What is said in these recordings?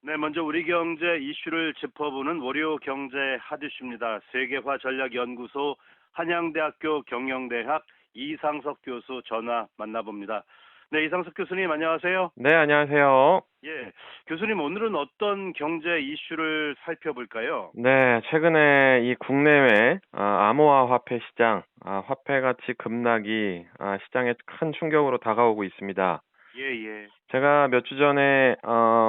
네, 먼저 우리 경제 이슈를 짚어보는 월요 경제 핫이슈입니다. 세계화 전략연구소 한양대학교 경영대학 이상석 교수 전화 만나봅니다. 네, 이상석 교수님 안녕하세요. 네, 안녕하세요. 예, 교수님 오늘은 어떤 경제 이슈를 살펴볼까요? 네, 최근에 이 국내외 암호화 화폐 시장, 화폐 가치 급락이 시장에 큰 충격으로 다가오고 있습니다. 예, 예. 제가 몇 주 전에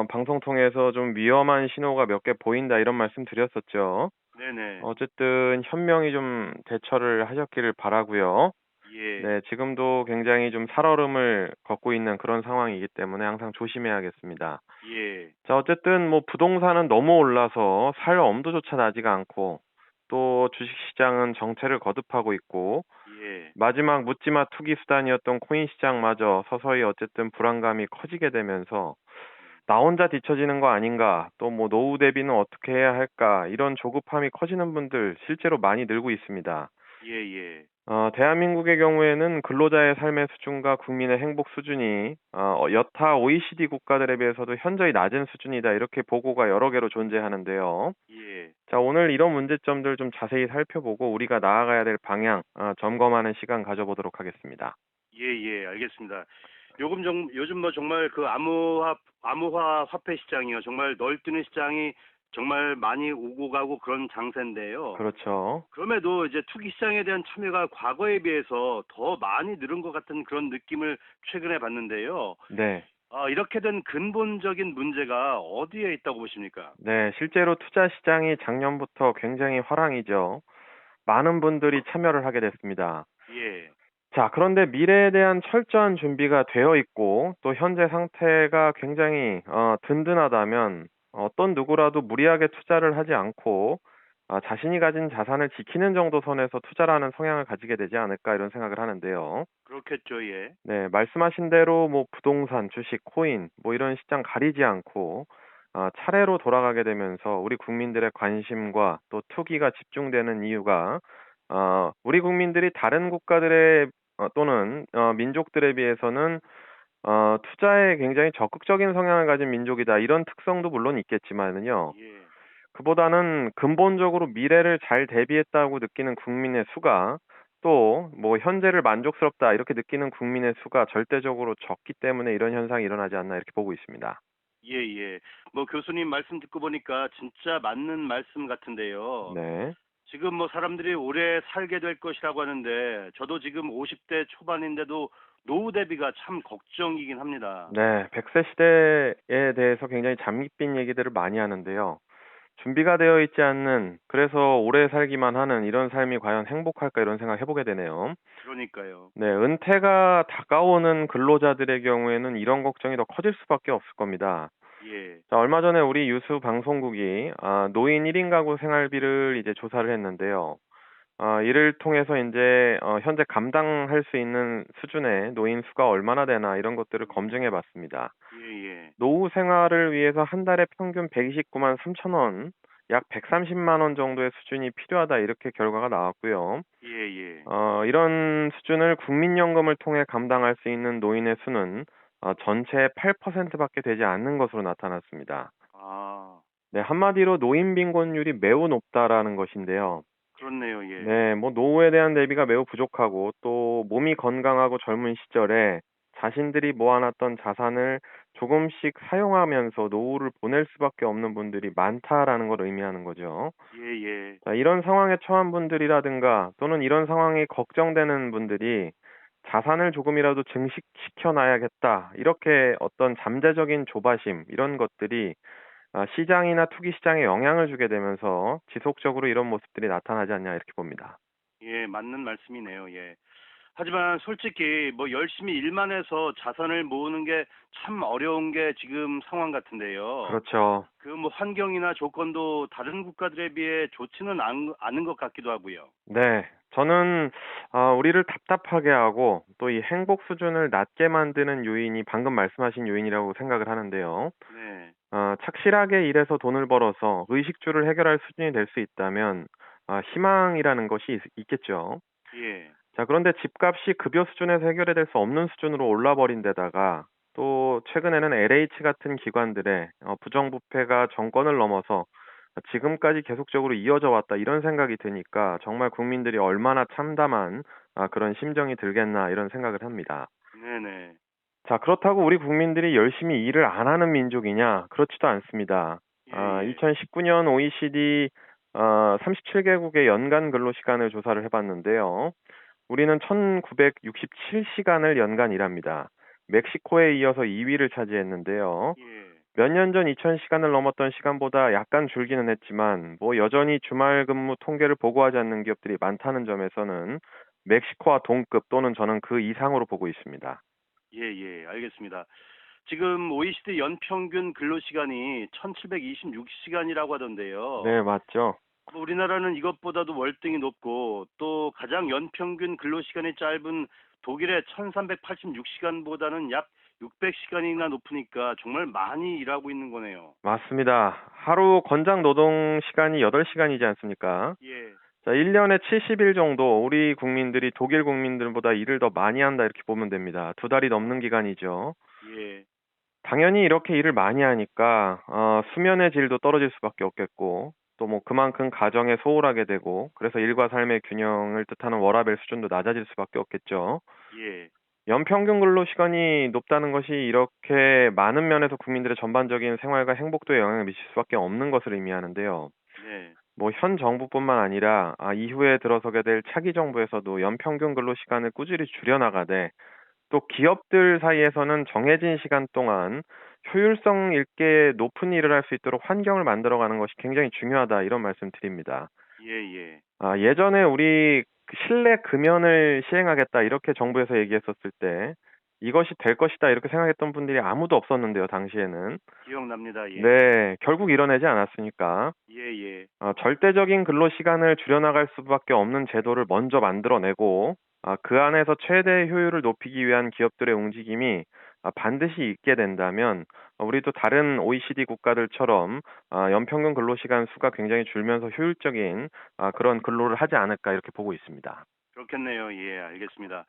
방송 통해서 좀 위험한 신호가 몇 개 보인다 이런 말씀 드렸었죠. 네네. 어쨌든 현명히 좀 대처를 하셨기를 바라고요. 예, 네, 지금도 굉장히 좀 살얼음을 걷고 있는 그런 상황이기 때문에 항상 조심해야겠습니다. 예, 자, 어쨌든 뭐 부동산은 너무 올라서 살 엄두조차 나지가 않고 또 주식시장은 정체를 거듭하고 있고 예. 마지막 묻지마 투기 수단이었던 코인 시장마저 서서히 어쨌든 불안감이 커지게 되면서 나 혼자 뒤처지는 거 아닌가 또 뭐 노후 대비는 어떻게 해야 할까 이런 조급함이 커지는 분들 실제로 많이 늘고 있습니다. 예, 예. 대한민국의 경우에는 근로자의 삶의 수준과 국민의 행복 수준이 여타 OECD 국가들에 비해서도 현저히 낮은 수준이다. 이렇게 보고가 여러 개로 존재하는데요. 예. 자, 오늘 이런 문제점들 좀 자세히 살펴보고 우리가 나아가야 될 방향 점검하는 시간 가져보도록 하겠습니다. 예, 예, 알겠습니다. 요즘 뭐 정말 그 암호화 화폐 시장이요. 정말 널뛰는 시장이 정말 많이 오고 가고 그런 장세인데요. 그렇죠. 그럼에도 이제 투기 시장에 대한 참여가 과거에 비해서 더 많이 늘은 것 같은 그런 느낌을 최근에 받는데요. 네. 이렇게 된 근본적인 문제가 어디에 있다고 보십니까? 네, 실제로 투자 시장이 작년부터 굉장히 화랑이죠. 많은 분들이 참여를 하게 됐습니다. 예, 자, 그런데 미래에 대한 철저한 준비가 되어 있고 또 현재 상태가 굉장히 든든하다면 어떤 누구라도 무리하게 투자를 하지 않고 자신이 가진 자산을 지키는 정도 선에서 투자를 하는 성향을 가지게 되지 않을까 이런 생각을 하는데요. 그렇겠죠, 예. 네, 말씀하신 대로 뭐 부동산, 주식, 코인 뭐 이런 시장 가리지 않고 차례로 돌아가게 되면서 우리 국민들의 관심과 또 투기가 집중되는 이유가 우리 국민들이 다른 국가들의 또는 민족들에 비해서는 투자에 굉장히 적극적인 성향을 가진 민족이다. 이런 특성도 물론 있겠지만은요. 예, 그보다는 근본적으로 미래를 잘 대비했다고 느끼는 국민의 수가 또 뭐 현재를 만족스럽다 이렇게 느끼는 국민의 수가 절대적으로 적기 때문에 이런 현상이 일어나지 않나 이렇게 보고 있습니다. 예, 예. 뭐 교수님 말씀 듣고 보니까 진짜 맞는 말씀 같은데요. 네. 지금 뭐 사람들이 오래 살게 될 것이라고 하는데 저도 지금 50대 초반인데도 노후 대비가 참 걱정이긴 합니다. 네. 100세 시대에 대해서 굉장히 장밋빛 얘기들을 많이 하는데요. 준비가 되어 있지 않는 그래서 오래 살기만 하는 이런 삶이 과연 행복할까 이런 생각 해보게 되네요. 그러니까요. 네, 은퇴가 다가오는 근로자들의 경우에는 이런 걱정이 더 커질 수밖에 없을 겁니다. 예, 자, 얼마 전에 우리 유수 방송국이 노인 1인 가구 생활비를 이제 조사를 했는데요. 이를 통해서 이제 현재 감당할 수 있는 수준의 노인 수가 얼마나 되나 이런 것들을 검증해 봤습니다. 예, 예, 노후 생활을 위해서 한 달에 평균 129만 3천 원, 약 130만 원 정도의 수준이 필요하다 이렇게 결과가 나왔고요. 예, 예. 이런 수준을 국민연금을 통해 감당할 수 있는 노인의 수는 전체의 8%밖에 되지 않는 것으로 나타났습니다. 아, 네, 한마디로 노인 빈곤율이 매우 높다라는 것인데요. 그렇네요. 예, 네, 뭐 노후에 대한 대비가 매우 부족하고 또 몸이 건강하고 젊은 시절에 자신들이 모아놨던 자산을 조금씩 사용하면서 노후를 보낼 수밖에 없는 분들이 많다라는 걸 의미하는 거죠. 예, 예, 자, 이런 상황에 처한 분들이라든가 또는 이런 상황이 걱정되는 분들이 자산을 조금이라도 증식시켜 놔야겠다. 이렇게 어떤 잠재적인 조바심 이런 것들이 시장이나 투기 시장에 영향을 주게 되면서 지속적으로 이런 모습들이 나타나지 않냐 이렇게 봅니다. 예, 맞는 말씀이네요. 예. 하지만 솔직히 뭐 열심히 일만 해서 자산을 모으는 게 참 어려운 게 지금 상황 같은데요. 그렇죠. 그 뭐 환경이나 조건도 다른 국가들에 비해 좋지는 않은 것 같기도 하고요. 네. 저는 우리를 답답하게 하고 또 이 행복 수준을 낮게 만드는 요인이 방금 말씀하신 요인이라고 생각을 하는데요. 네. 착실하게 일해서 돈을 벌어서 의식주를 해결할 수준이 될 수 있다면 희망이라는 것이 있겠죠. 예. 자, 그런데 집값이 급여 수준에서 해결이 될 수 없는 수준으로 올라 버린 데다가 또 최근에는 LH 같은 기관들의 부정부패가 정권을 넘어서 지금까지 계속적으로 이어져 왔다 이런 생각이 드니까 정말 국민들이 얼마나 참담한 그런 심정이 들겠나 이런 생각을 합니다. 네네. 자, 그렇다고 우리 국민들이 열심히 일을 안 하는 민족이냐? 그렇지도 않습니다. 예, 예. 2019년 OECD 37개국의 연간 근로시간을 조사를 해봤는데요. 우리는 1967시간을 연간 일합니다. 멕시코에 이어서 2위를 차지했는데요. 예. 몇 년 전 2000시간을 넘었던 시간보다 약간 줄기는 했지만 뭐 여전히 주말 근무 통계를 보고하지 않는 기업들이 많다는 점에서는 멕시코와 동급 또는 저는 그 이상으로 보고 있습니다. 예, 예. 알겠습니다. 지금 OECD 연평균 근로시간이 1726시간이라고 하던데요. 네, 맞죠. 뭐 우리나라는 이것보다도 월등히 높고 또 가장 연평균 근로시간이 짧은 독일의 1386시간보다는 약 600시간이나 높으니까 정말 많이 일하고 있는 거네요. 맞습니다. 하루 권장 노동 시간이 8시간이지 않습니까? 예, 자, 1년에 70일 정도 우리 국민들이 독일 국민들보다 일을 더 많이 한다 이렇게 보면 됩니다. 두 달이 넘는 기간이죠. 예, 당연히 이렇게 일을 많이 하니까 수면의 질도 떨어질 수밖에 없겠고 또 뭐 그만큼 가정에 소홀하게 되고 그래서 일과 삶의 균형을 뜻하는 워라밸 수준도 낮아질 수밖에 없겠죠. 예, 연평균 근로 시간이 높다는 것이 이렇게 많은 면에서 국민들의 전반적인 생활과 행복도에 영향을 미칠 수밖에 없는 것을 의미하는데요. 네, 뭐 현 정부뿐만 아니라 이후에 들어서게 될 차기 정부에서도 연평균 근로 시간을 꾸준히 줄여나가되 또 기업들 사이에서는 정해진 시간 동안 효율성 있게 높은 일을 할 수 있도록 환경을 만들어가는 것이 굉장히 중요하다 이런 말씀 드립니다. 예, 예. 예전에 우리 그 실내 금연을 시행하겠다 이렇게 정부에서 얘기했었을 때 이것이 될 것이다 이렇게 생각했던 분들이 아무도 없었는데요, 당시에는. 기억납니다. 예, 네, 결국 이뤄내지 않았으니까. 예, 예, 절대적인 근로 시간을 줄여나갈 수밖에 없는 제도를 먼저 만들어내고 그 안에서 최대 효율을 높이기 위한 기업들의 움직임이 반드시 있게 된다면 우리도 다른 OECD 국가들처럼 연평균 근로 시간 수가 굉장히 줄면서 효율적인 그런 근로를 하지 않을까 이렇게 보고 있습니다. 그렇겠네요. 예, 알겠습니다.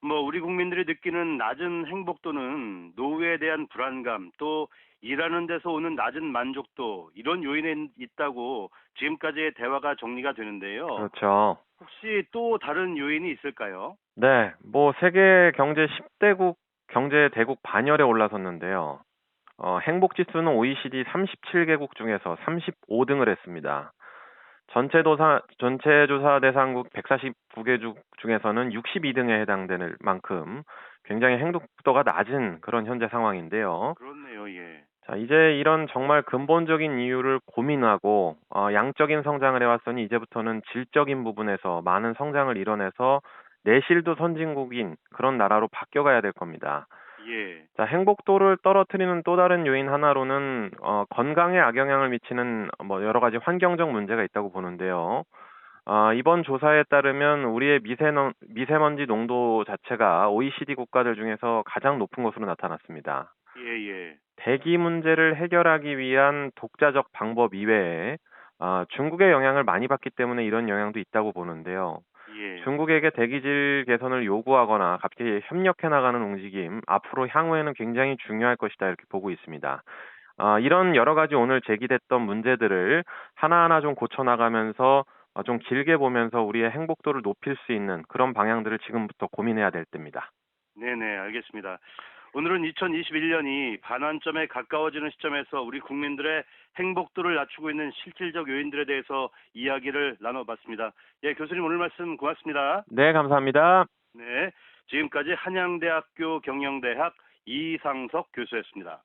뭐 우리 국민들이 느끼는 낮은 행복도는 노후에 대한 불안감 또 일하는 데서 오는 낮은 만족도 이런 요인에 있다고 지금까지의 대화가 정리가 되는데요. 그렇죠. 혹시 또 다른 요인이 있을까요? 네, 뭐 세계 경제 10대국 경제 대국 반열에 올라섰는데요. 행복 지수는 OECD 37개국 중에서 35등을 했습니다. 전체 조사 대상국 149개 중에서는 62등에 해당되는 만큼 굉장히 행복도가 낮은 그런 현재 상황인데요. 그렇네요. 예. 자, 이제 이런 정말 근본적인 이유를 고민하고 양적인 성장을 해왔으니 이제부터는 질적인 부분에서 많은 성장을 이뤄내서 내실도 선진국인 그런 나라로 바뀌어가야 될 겁니다. 예. 자, 행복도를 떨어뜨리는 또 다른 요인 하나로는 건강에 악영향을 미치는 뭐 여러 가지 환경적 문제가 있다고 보는데요. 이번 조사에 따르면 우리의 미세먼지 농도 자체가 OECD 국가들 중에서 가장 높은 것으로 나타났습니다. 예, 예. 대기 문제를 해결하기 위한 독자적 방법 이외에 중국의 영향을 많이 받기 때문에 이런 영향도 있다고 보는데요. 예. 중국에게 대기질 개선을 요구하거나 같이 협력해 나가는 움직임, 앞으로 향후에는 굉장히 중요할 것이다 이렇게 보고 있습니다. 이런 여러 가지 오늘 제기됐던 문제들을 하나하나 좀 고쳐나가면서 좀 길게 보면서 우리의 행복도를 높일 수 있는 그런 방향들을 지금부터 고민해야 될 때입니다. 네네, 알겠습니다. 오늘은 2021년이 반환점에 가까워지는 시점에서 우리 국민들의 행복도를 낮추고 있는 실질적 요인들에 대해서 이야기를 나눠봤습니다. 예, 교수님 오늘 말씀 고맙습니다. 네, 감사합니다. 네, 지금까지 한양대학교 경영대학 이상석 교수였습니다.